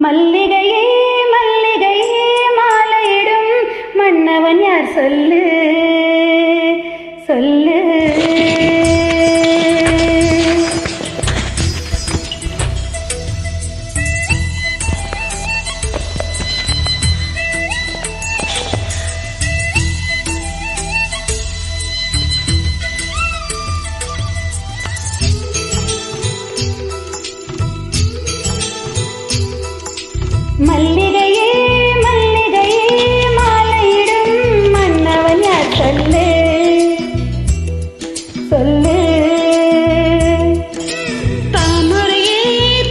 மல்லிகையே மல்லிகையே மாலையிடும் மன்னவன் யார் சொல்லு சொல்லு. மல்லிகையே மல்லிகையே மாலையிடும் மன்னவன் யார் சொல்லு சொல்லு. தாமரையே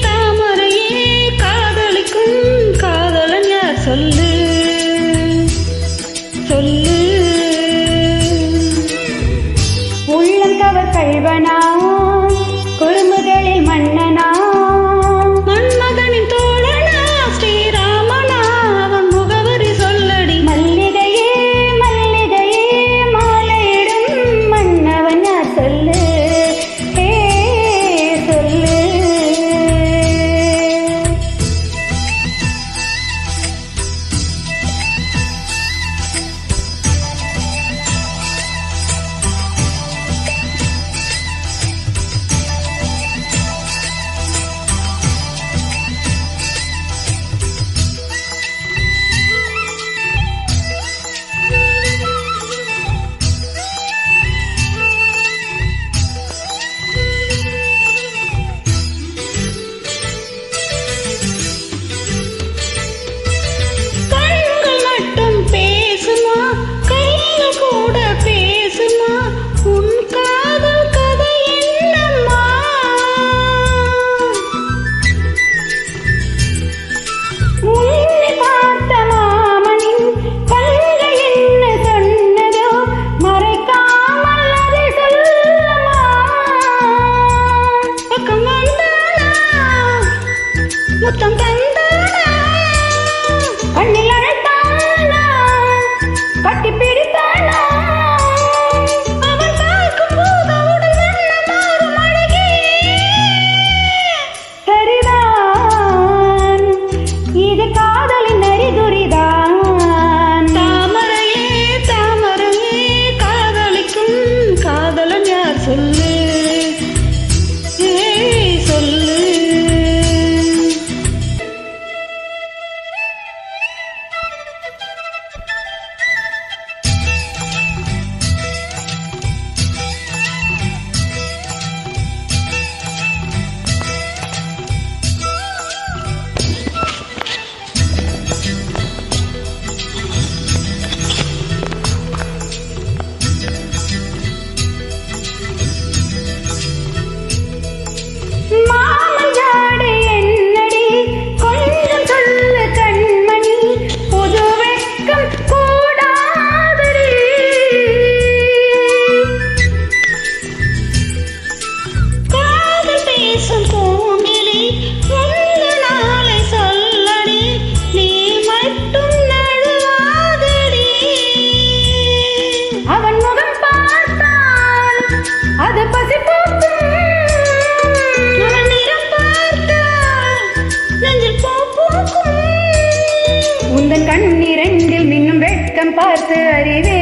தாமரையே காதலிக்கும் காதலன் யார் சொல்லு சொல்லு. உள்ளம் கவர் கல்வனா குறும்புகளில் மன்னனா முத்தம் தந்தானா கண்ணில் அழைத்தானா கட்டி பிடித்தானா அவன் பார்க்கும் போது உடல் வண்ணம் மாறும் அழகே. சரிதான் இது காதலின் அறிகுறிதான். தாமரையே தாமரையே காதலிக்கும் காதலன் யார் சொல்லு சொல்லு. உந்தன் கண்ணிரண்டில் மின்னும் வெட்கம் பார்த்து அறிவே